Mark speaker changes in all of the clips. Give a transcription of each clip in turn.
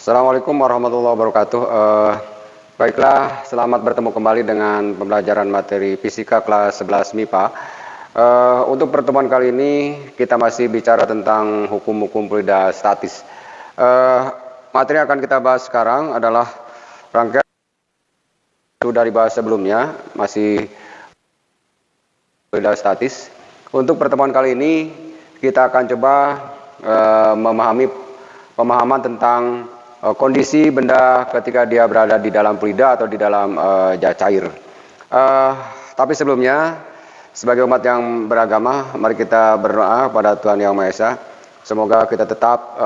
Speaker 1: Assalamualaikum warahmatullahi wabarakatuh. Baiklah, selamat bertemu kembali dengan pembelajaran materi fisika kelas 11 MIPA. Untuk pertemuan kali ini kita masih bicara tentang hukum-hukum fluida statis. Materi yang akan kita bahas sekarang adalah rangkaian dari bahas sebelumnya, masih fluida statis. Untuk pertemuan kali ini kita akan coba memahami pemahaman tentang kondisi benda ketika dia berada di dalam fluida atau di dalam cair. Tapi sebelumnya, sebagai umat yang beragama, mari kita berdoa kepada Tuhan Yang Maha Esa. Semoga kita tetap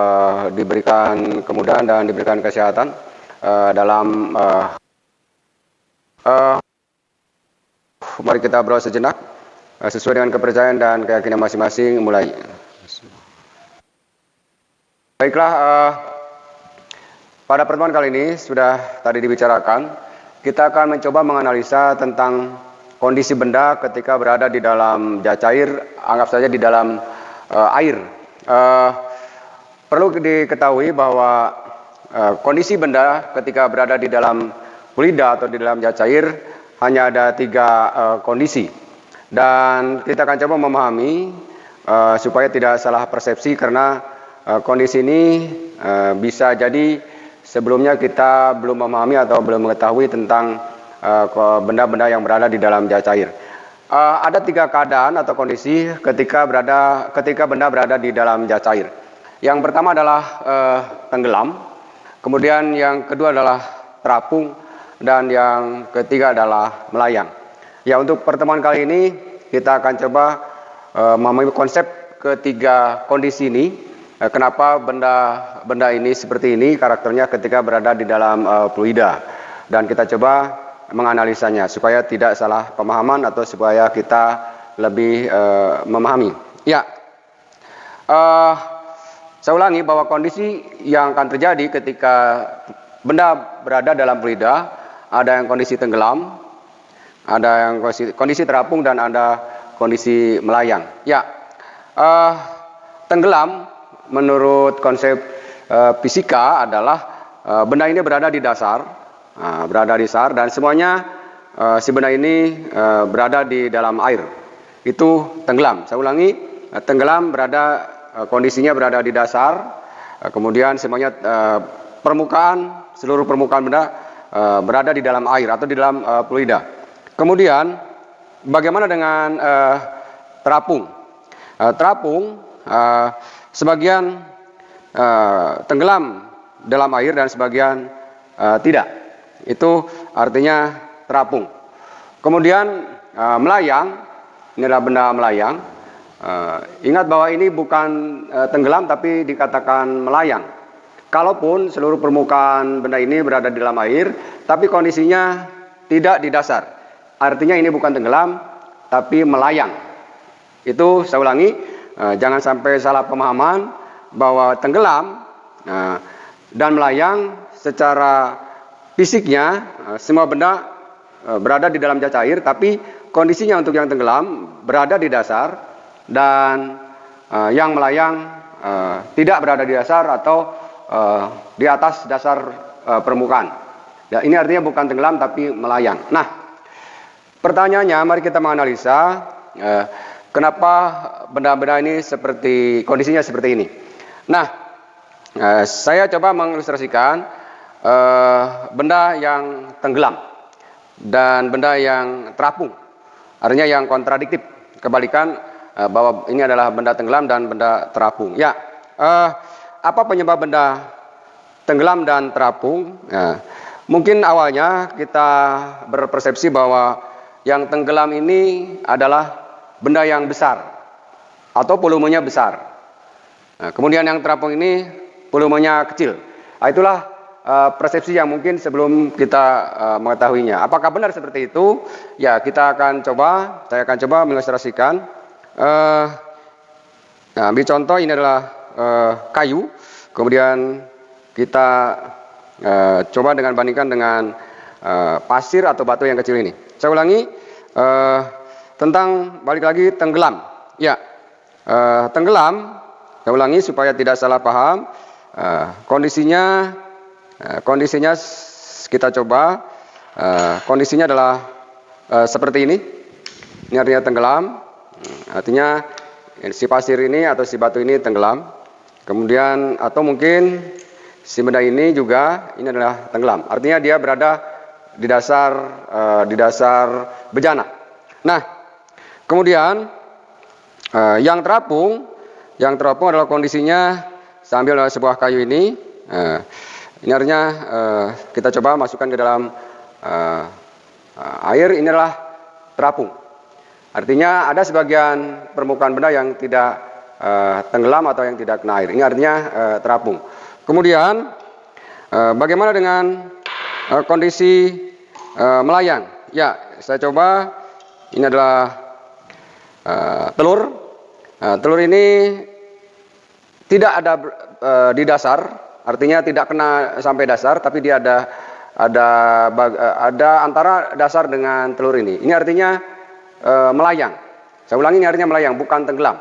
Speaker 1: diberikan kemudahan dan diberikan kesehatan dalam mari kita berdoa sejenak sesuai dengan kepercayaan dan keyakinan masing-masing. Mulai. Baiklah, pada pertemuan kali ini sudah tadi dibicarakan, kita akan mencoba menganalisa tentang kondisi benda ketika berada di dalam cair, anggap saja di dalam air. Perlu diketahui bahwa kondisi benda ketika berada di dalam fluida atau di dalam cair hanya ada 3 kondisi. Dan kita akan coba memahami supaya tidak salah persepsi, karena kondisi ini bisa jadi sebelumnya kita belum memahami atau belum mengetahui tentang benda-benda yang berada di dalam cair. Ada 3 keadaan atau kondisi ketika benda berada di dalam cair. Yang pertama adalah tenggelam, kemudian yang kedua adalah terapung, dan yang ketiga adalah melayang. Ya, untuk pertemuan kali ini kita akan coba memahami konsep ketiga kondisi ini. Kenapa benda ini seperti ini karakternya ketika berada di dalam fluida, dan kita coba menganalisanya supaya tidak salah pemahaman atau supaya kita lebih memahami. Ya, saya ulangi bahwa kondisi yang akan terjadi ketika benda berada dalam fluida, ada yang kondisi tenggelam, ada yang kondisi terapung, dan ada kondisi melayang. Ya, tenggelam menurut konsep fisika adalah benda ini berada di dasar, dan semuanya si benda ini berada di dalam air. Itu tenggelam. Saya ulangi, tenggelam kondisinya berada di dasar, kemudian semuanya seluruh permukaan benda berada di dalam air atau di dalam fluida. Kemudian bagaimana dengan terapung? Terapung sebagian tenggelam dalam air dan sebagian tidak. Itu artinya terapung. Kemudian melayang, ini adalah benda melayang. Ingat bahwa ini bukan tenggelam tapi dikatakan melayang. Kalaupun seluruh permukaan benda ini berada di dalam air, tapi kondisinya tidak di dasar, artinya ini bukan tenggelam tapi melayang. Itu saya ulangi. Jangan sampai salah pemahaman bahwa tenggelam dan melayang secara fisiknya semua benda berada di dalam cair, tapi kondisinya untuk yang tenggelam berada di dasar, dan yang melayang tidak berada di dasar atau di atas dasar permukaan. Ya, ini artinya bukan tenggelam tapi melayang. Nah, pertanyaannya, mari kita menganalisa kenapa benda-benda ini kondisinya seperti ini. Nah, saya coba mengilustrasikan benda yang tenggelam dan benda yang terapung. Artinya yang kontradiktif, kebalikan bahwa ini adalah benda tenggelam dan benda terapung. Ya, apa penyebab benda tenggelam dan terapung? Mungkin awalnya kita berpersepsi bahwa yang tenggelam ini adalah benda yang besar atau volumenya besar. Kemudian yang terapung ini volumenya kecil. Itulah persepsi yang mungkin sebelum kita mengetahuinya. Apakah benar seperti itu? Ya, saya akan coba mengilustrasikan. Ambil contoh, ini adalah kayu. Kemudian kita coba bandingkan dengan pasir atau batu yang kecil ini. Saya ulangi, tentang balik lagi tenggelam. Ya, tenggelam, saya ulangi supaya tidak salah paham. Kondisinya Kondisinya kita coba, kondisinya adalah seperti ini. Ini artinya tenggelam, artinya si pasir ini atau si batu ini tenggelam. Kemudian atau mungkin si benda ini juga ini adalah tenggelam. Artinya dia berada di dasar bejana. Nah, kemudian yang terapung adalah kondisinya sambil sebuah kayu ini. Ini artinya kita coba masukkan ke dalam air. Ini adalah terapung. Artinya ada sebagian permukaan benda yang tidak tenggelam atau yang tidak kena air. Ini artinya terapung. Kemudian bagaimana dengan kondisi melayang? Ya, saya coba. Ini adalah telur. Telur ini tidak ada di dasar, artinya tidak kena sampai dasar, tapi dia ada antara dasar dengan telur ini. Ini artinya melayang. Saya ulangi, ini artinya melayang, bukan tenggelam.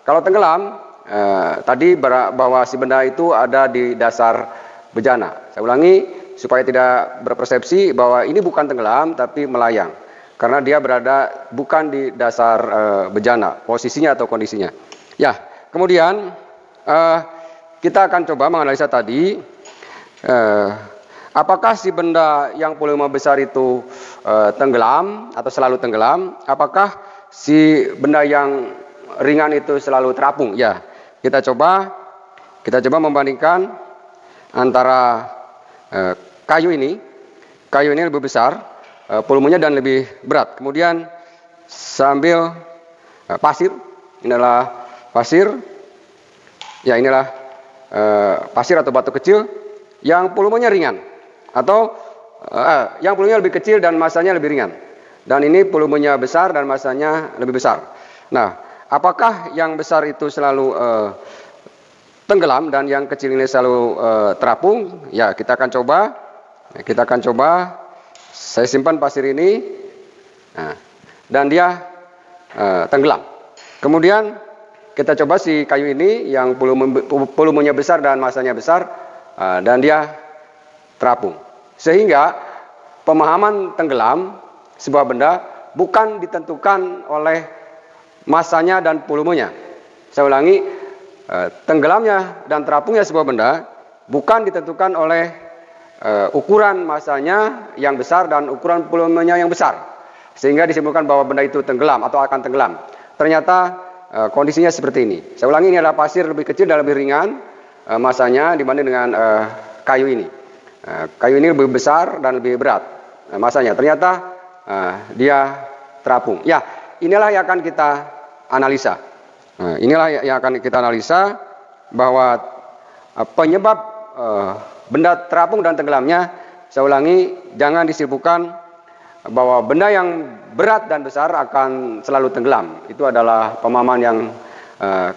Speaker 1: Kalau tenggelam, tadi bahwa si benda itu ada di dasar bejana. Saya ulangi supaya tidak berpersepsi bahwa ini bukan tenggelam tapi melayang, karena dia berada bukan di dasar bejana, posisinya atau kondisinya. Ya, kemudian kita akan coba menganalisa tadi, apakah si benda yang volume besar itu tenggelam atau selalu tenggelam? Apakah si benda yang ringan itu selalu terapung? Ya, kita coba membandingkan antara kayu ini lebih besar volumenya dan lebih berat. Kemudian sambil pasir, ini adalah pasir. Ya, inilah pasir atau batu kecil yang volumenya ringan, atau yang volumenya lebih kecil dan masanya lebih ringan. Dan ini volumenya besar dan masanya lebih besar. Nah, apakah yang besar itu selalu tenggelam dan yang kecil ini selalu terapung? Ya, kita akan coba. Saya simpan pasir ini, dan dia tenggelam. Kemudian kita coba si kayu ini yang volumenya besar dan masanya besar, dan dia terapung. Sehingga pemahaman tenggelam sebuah benda bukan ditentukan oleh masanya dan volumenya. Saya ulangi, tenggelamnya dan terapungnya sebuah benda bukan ditentukan oleh ukuran masanya yang besar dan ukuran volumenya yang besar, sehingga disimpulkan bahwa benda itu tenggelam atau akan tenggelam. Ternyata kondisinya seperti ini. Saya ulangi, ini adalah pasir lebih kecil dan lebih ringan masanya dibanding dengan kayu ini. Kayu ini lebih besar dan lebih berat masanya. Ternyata dia terapung. Ya, inilah yang akan kita analisa. Inilah yang akan kita analisa, bahwa penyebab benda terapung dan tenggelamnya, saya ulangi, jangan disimpulkan bahwa benda yang berat dan besar akan selalu tenggelam. Itu adalah pemahaman yang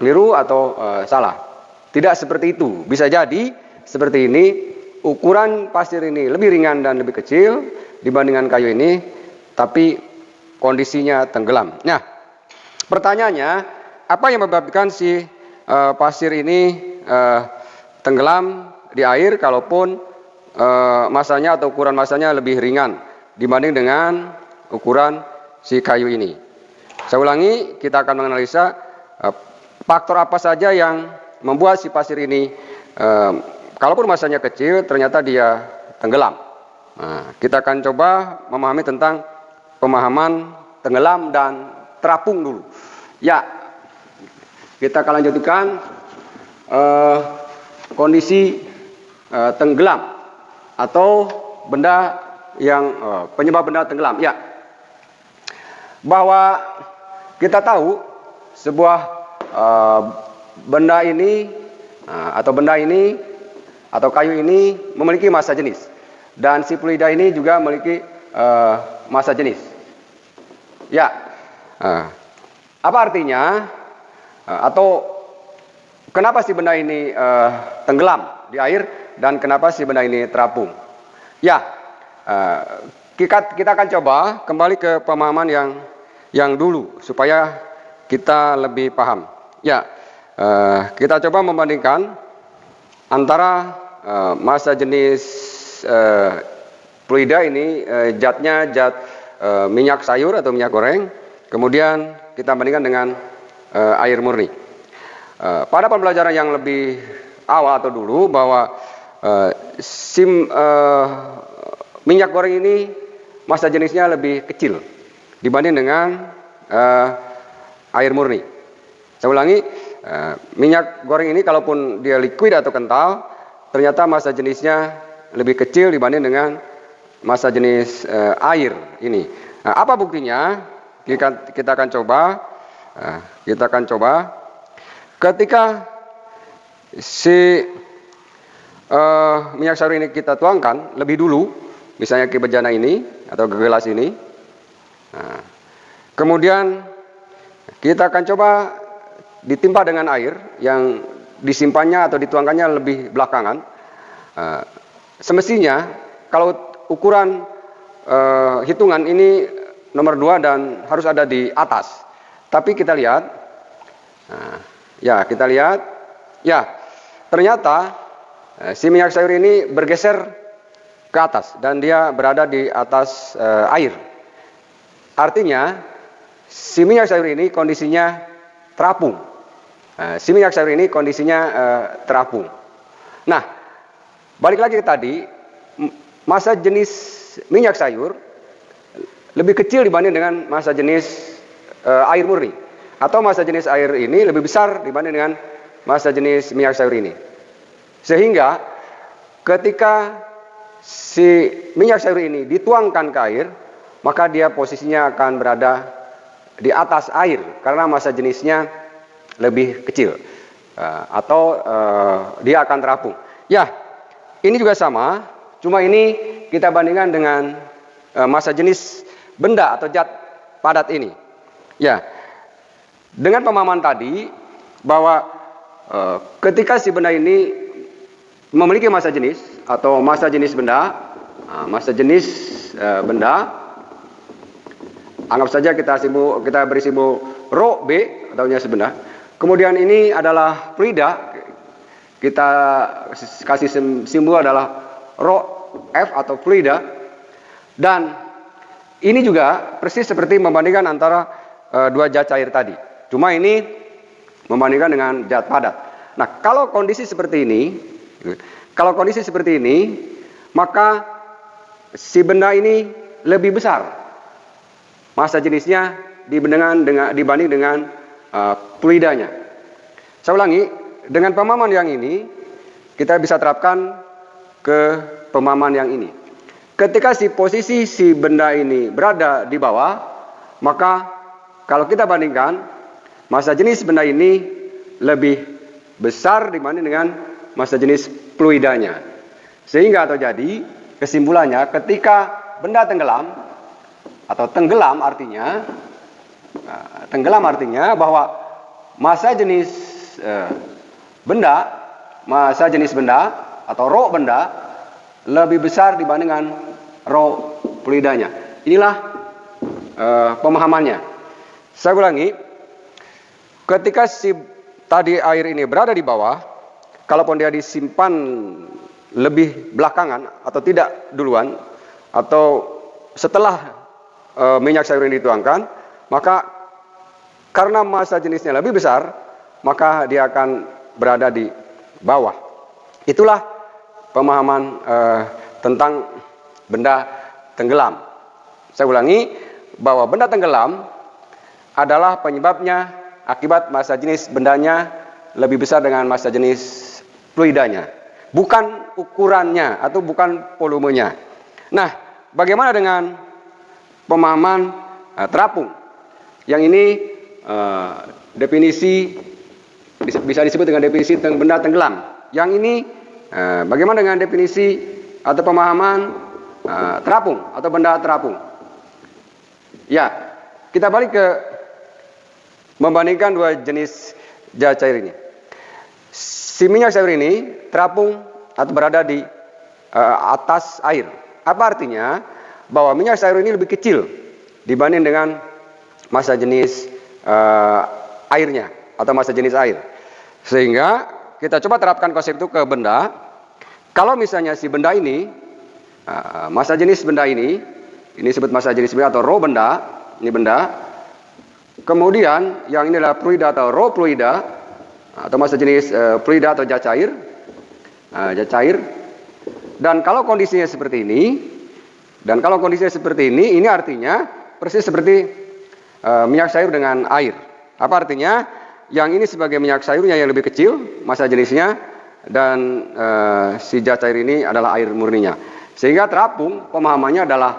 Speaker 1: keliru atau salah. Tidak seperti itu. Bisa jadi seperti ini, ukuran pasir ini lebih ringan dan lebih kecil dibandingkan kayu ini, tapi kondisinya tenggelam. Nah, pertanyaannya, apa yang menyebabkan si pasir ini tenggelam di air kalaupun masanya atau ukuran masanya lebih ringan dibanding dengan ukuran si kayu ini? Saya ulangi, kita akan menganalisa faktor apa saja yang membuat si pasir ini kalaupun masanya kecil ternyata dia tenggelam. Nah, kita akan coba memahami tentang pemahaman tenggelam dan terapung dulu. Ya, kita akan lanjutkan kondisi tenggelam atau benda yang penyebab benda tenggelam. Ya, bahwa kita tahu sebuah benda ini atau kayu ini memiliki massa jenis, dan si fluida ini juga memiliki massa jenis. Ya, apa artinya atau kenapa si benda ini tenggelam di air dan kenapa si benda ini terapung? Ya, kita akan coba kembali ke pemahaman yang dulu supaya kita lebih paham. Ya, kita coba membandingkan antara massa jenis fluida ini zatnya zat minyak sayur atau minyak goreng. Kemudian kita bandingkan dengan air murni. Pada pembelajaran yang lebih awal atau dulu bahwa minyak goreng ini massa jenisnya lebih kecil dibanding dengan air murni. Saya ulangi, minyak goreng ini kalaupun dia liquid atau kental, ternyata massa jenisnya lebih kecil dibanding dengan massa jenis air ini. Nah, apa buktinya? Kita akan coba. Ketika si minyak sayur ini kita tuangkan lebih dulu, misalnya ke bejana ini atau ke gelas ini. Nah, kemudian kita akan coba ditimpa dengan air yang disimpannya atau dituangkannya lebih belakangan. Semestinya kalau ukuran hitungan ini nomor 2 dan harus ada di atas. Tapi kita lihat, ternyata si minyak sayur ini bergeser ke atas dan dia berada di atas air. Artinya si minyak sayur ini kondisinya terapung. Nah, balik lagi ke tadi, massa jenis minyak sayur lebih kecil dibanding dengan massa jenis air murni, atau massa jenis air ini lebih besar dibanding dengan massa jenis minyak sayur ini. Sehingga ketika si minyak sayur ini dituangkan ke air, maka dia posisinya akan berada di atas air karena massa jenisnya lebih kecil, atau dia akan terapung. Ya, ini juga sama, cuma ini kita bandingkan dengan massa jenis benda atau zat padat ini. Ya, dengan pemahaman tadi bahwa ketika si benda ini memiliki massa jenis atau massa jenis benda, anggap saja kita beri simbol rho B atau jenis benda. Kemudian ini adalah fluida, kita kasih simbol adalah rho F atau fluida. Dan ini juga persis seperti membandingkan antara dua zat cair tadi. Cuma ini membandingkan dengan zat padat. Nah, kalau kondisi seperti ini, maka si benda ini lebih besar massa jenisnya dibanding dengan fluidanya. Saya ulangi, dengan pemahaman yang ini kita bisa terapkan ke pemahaman yang ini. Ketika posisi si benda ini berada di bawah, maka kalau kita bandingkan, massa jenis benda ini lebih besar dibanding dengan massa jenis fluidanya. Sehingga atau jadi kesimpulannya, ketika benda tenggelam artinya bahwa massa jenis benda atau rho benda lebih besar dibandingkan rho fluidanya. Inilah pemahamannya. Saya ulangi, ketika tadi air ini berada di bawah, kalaupun dia disimpan lebih belakangan atau tidak duluan atau setelah minyak sayur ini dituangkan, maka karena massa jenisnya lebih besar, maka dia akan berada di bawah. Itulah pemahaman tentang benda tenggelam. Saya ulangi, bahwa benda tenggelam adalah penyebabnya akibat massa jenis bendanya lebih besar dengan massa jenis fluidanya, bukan ukurannya atau bukan volumenya. Nah, bagaimana dengan pemahaman terapung? Yang ini definisi bisa disebut dengan definisi benda tenggelam. Yang ini bagaimana dengan definisi atau pemahaman terapung atau benda terapung? Ya, kita balik ke membandingkan dua jenis zat cair ini. Si minyak sayur ini terapung atau berada di atas air. Apa artinya? Bahwa minyak sayur ini lebih kecil dibanding dengan massa jenis airnya atau massa jenis air. Sehingga kita coba terapkan konsep itu ke benda. Kalau misalnya si benda ini, massa jenis benda ini disebut massa jenis benda atau rho benda, ini benda. Kemudian yang ini adalah fluida atau rho fluida, atau massa jenis fluida atau zat cair. Zat cair. Dan kalau kondisinya seperti ini, ini artinya persis seperti minyak sayur dengan air. Apa artinya? Yang ini sebagai minyak sayurnya yang lebih kecil, massa jenisnya, dan si zat cair ini adalah air murninya. Sehingga terapung pemahamannya adalah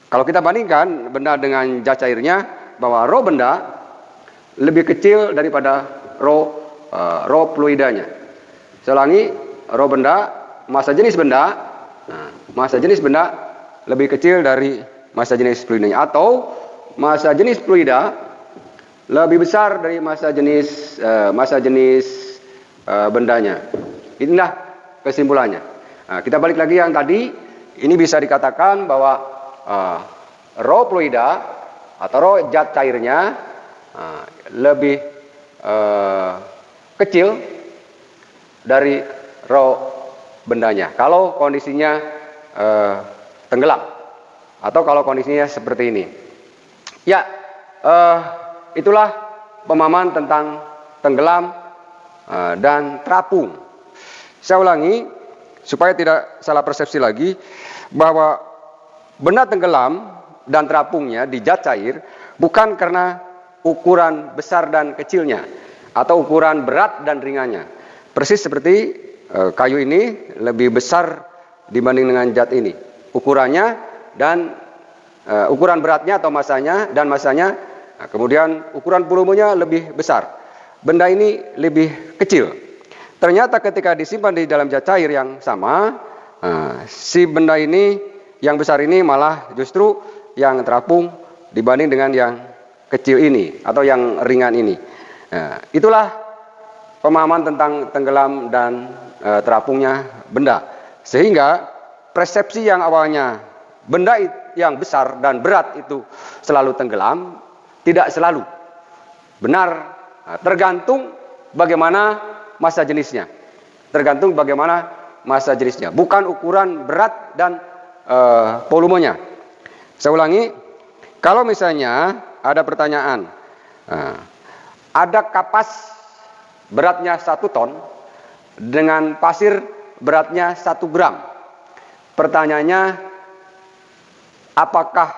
Speaker 1: kalau kita bandingkan benda dengan zat cairnya, bahwa rho benda lebih kecil daripada rho fluidanya. Saya ulangi, rho benda, massa jenis benda lebih kecil dari massa jenis fluidanya, atau massa jenis fluida lebih besar dari massa jenis bendanya. Inilah kesimpulannya. Kita balik lagi yang tadi, ini bisa dikatakan bahwa rho fluida atau rho zat cairnya lebih kecil dari rho bendanya kalau kondisinya tenggelam, atau kalau kondisinya seperti ini. Ya, itulah pemahaman tentang tenggelam dan terapung. Saya ulangi supaya tidak salah persepsi lagi, bahwa benda tenggelam dan terapungnya di zat cair bukan karena ukuran besar dan kecilnya, atau ukuran berat dan ringannya. Persis seperti kayu ini lebih besar dibanding dengan zat ini. Ukurannya dan ukuran beratnya atau masanya dan masanya, kemudian ukuran volumenya lebih besar. Benda ini lebih kecil. Ternyata ketika disimpan di dalam zat cair yang sama, si benda ini yang besar ini malah justru yang terapung dibanding dengan yang kecil ini atau yang ringan ini. Itulah pemahaman tentang tenggelam dan terapungnya benda. Sehingga persepsi yang awalnya benda yang besar dan berat itu selalu tenggelam, tidak selalu benar. Tergantung bagaimana massa jenisnya. Bukan ukuran berat dan volumenya. Saya ulangi, kalau misalnya ada pertanyaan, ada kapas beratnya 1 ton dengan pasir beratnya 1 gram. Pertanyaannya, apakah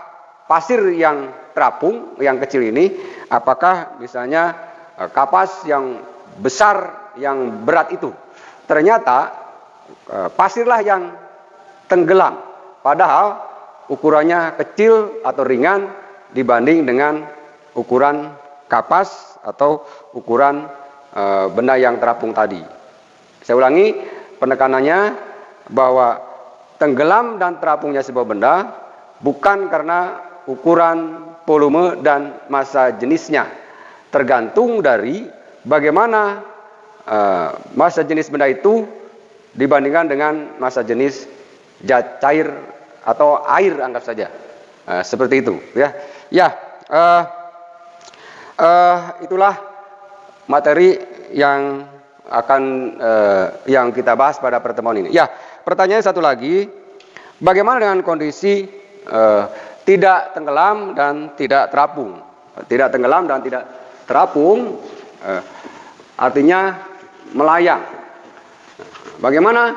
Speaker 1: pasir yang terapung, yang kecil ini, apakah misalnya kapas yang besar, yang berat itu? Ternyata pasirlah yang tenggelam, padahal ukurannya kecil atau ringan dibanding dengan ukuran kapas atau ukuran benda yang terapung tadi. Saya ulangi penekanannya, bahwa tenggelam dan terapungnya sebuah benda bukan karena ukuran, volume, dan massa jenisnya. Tergantung dari bagaimana massa jenis benda itu dibandingkan dengan massa jenis zat cair atau air, anggap saja. Seperti itu, ya. Itulah materi yang akan yang kita bahas pada pertemuan ini. Ya, pertanyaan satu lagi, bagaimana dengan kondisi tidak tenggelam dan tidak terapung? Tidak tenggelam dan tidak terapung artinya melayang. Bagaimana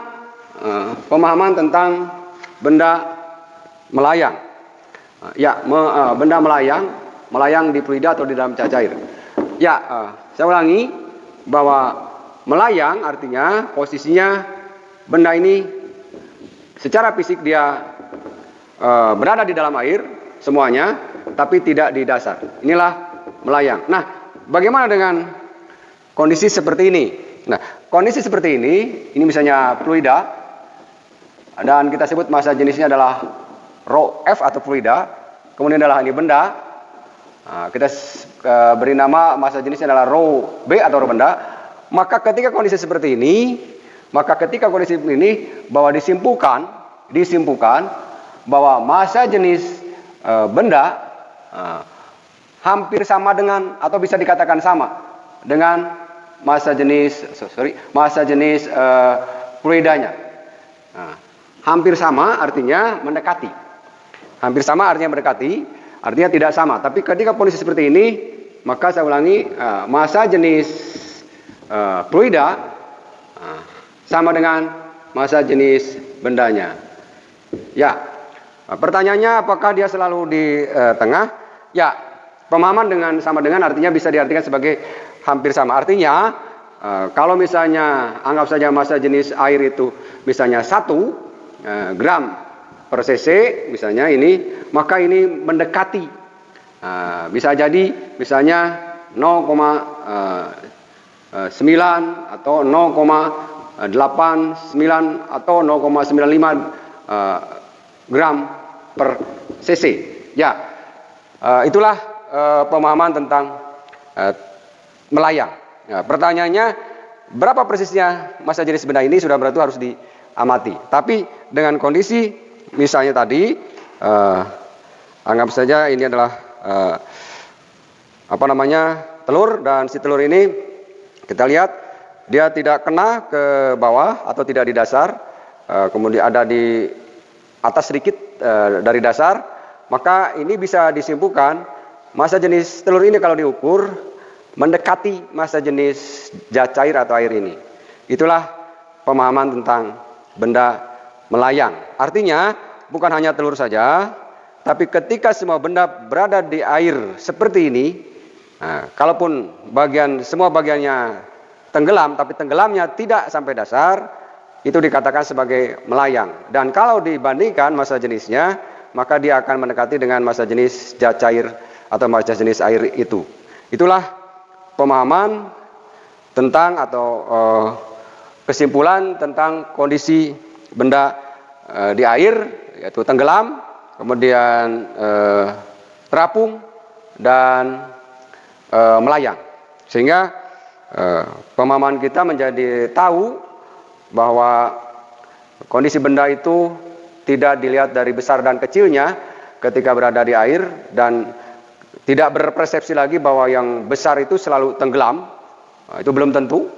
Speaker 1: pemahaman tentang benda melayang? Benda melayang di fluida atau di dalam zat cair. Saya ulangi, bahwa melayang artinya posisinya benda ini secara fisik dia berada di dalam air semuanya, tapi tidak di dasar. Inilah melayang. Nah, bagaimana dengan kondisi seperti ini? Nah, kondisi seperti ini misalnya fluida, dan kita sebut massa jenisnya adalah rho F atau fluida, kemudian adalah ini benda, kita beri nama massa jenisnya adalah rho B atau rho benda. Maka ketika kondisi seperti ini, bahwa disimpulkan bahwa massa jenis benda hampir sama dengan, atau bisa dikatakan sama dengan massa jenis fluidanya. Nah, hampir sama artinya mendekati. Hampir sama artinya mendekati, artinya tidak sama. Tapi ketika kondisi seperti ini, maka saya ulangi, massa jenis fluida sama dengan massa jenis bendanya. Ya, pertanyaannya apakah dia selalu di tengah? Ya, pemahaman sama dengan artinya bisa diartikan sebagai hampir sama. Artinya, kalau misalnya anggap saja massa jenis air itu misalnya 1 gram per cc, misalnya ini, maka ini mendekati. Bisa jadi misalnya 0,9 atau 0,89 atau 0,95 gram per cc. Ya, itulah pemahaman tentang melayang. Ya, pertanyaannya, berapa persisnya massa jenis benda ini sudah berarti harus diamati. Tapi dengan kondisi misalnya tadi, anggap saja ini adalah telur, dan si telur ini kita lihat dia tidak kena ke bawah atau tidak di dasar, kemudian ada di atas sedikit dari dasar, maka ini bisa disimpulkan massa jenis telur ini kalau diukur mendekati massa jenis zat cair atau air ini. Itulah pemahaman tentang benda melayang. Artinya bukan hanya telur saja, tapi ketika semua benda berada di air seperti ini, kalaupun semua bagiannya tenggelam, tapi tenggelamnya tidak sampai dasar, itu dikatakan sebagai melayang. Dan kalau dibandingkan massa jenisnya, maka dia akan mendekati dengan massa jenis zat cair atau massa jenis air itu. Itulah pemahaman tentang atau kesimpulan tentang kondisi benda di air, yaitu tenggelam, kemudian terapung, dan melayang. Sehingga pemahaman kita menjadi tahu bahwa kondisi benda itu tidak dilihat dari besar dan kecilnya ketika berada di air, dan tidak berpersepsi lagi bahwa yang besar itu selalu tenggelam. Itu belum tentu.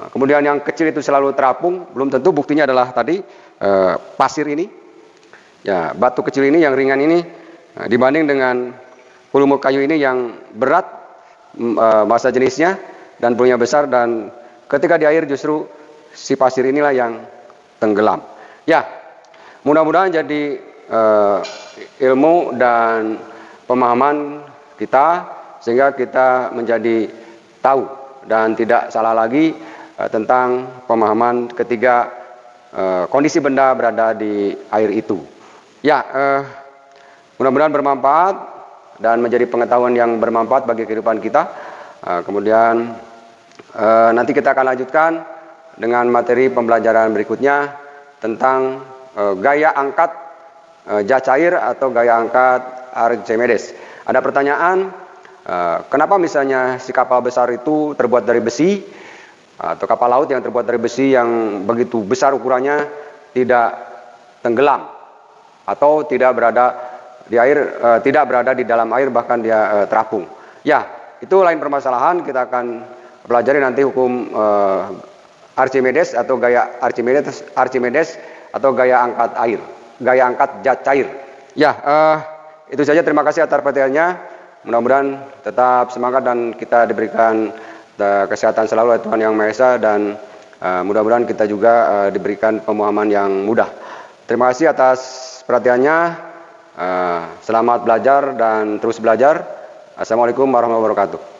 Speaker 1: Kemudian yang kecil itu selalu terapung, belum tentu. Buktinya adalah tadi pasir ini, ya, batu kecil ini yang ringan ini, dibanding dengan volume kayu ini yang berat massa jenisnya dan volume besar, dan ketika di air justru si pasir inilah yang tenggelam. Ya, mudah-mudahan jadi ilmu dan pemahaman kita, sehingga kita menjadi tahu dan tidak salah lagi tentang pemahaman ketika kondisi benda berada di air itu. Ya, mudah-mudahan bermanfaat dan menjadi pengetahuan yang bermanfaat bagi kehidupan kita. Kemudian nanti kita akan lanjutkan dengan materi pembelajaran berikutnya tentang gaya angkat zat cair atau gaya angkat Archimedes. Ada pertanyaan, kenapa misalnya si kapal besar itu terbuat dari besi, atau kapal laut yang terbuat dari besi yang begitu besar ukurannya tidak tenggelam atau tidak berada di air, tidak berada di dalam air, bahkan dia terapung. Ya, itu lain permasalahan. Kita akan pelajari nanti hukum Archimedes atau gaya Archimedes atau gaya angkat air, gaya angkat zat cair. Ya, itu saja. Terima kasih atas perhatiannya. Mudah-mudahan tetap semangat dan kita diberikan kesehatan selalu oleh Tuhan Yang Maha Esa, dan mudah-mudahan kita juga diberikan pemahaman yang mudah. Terima kasih atas perhatiannya. Selamat belajar dan terus belajar. Assalamualaikum warahmatullahi wabarakatuh.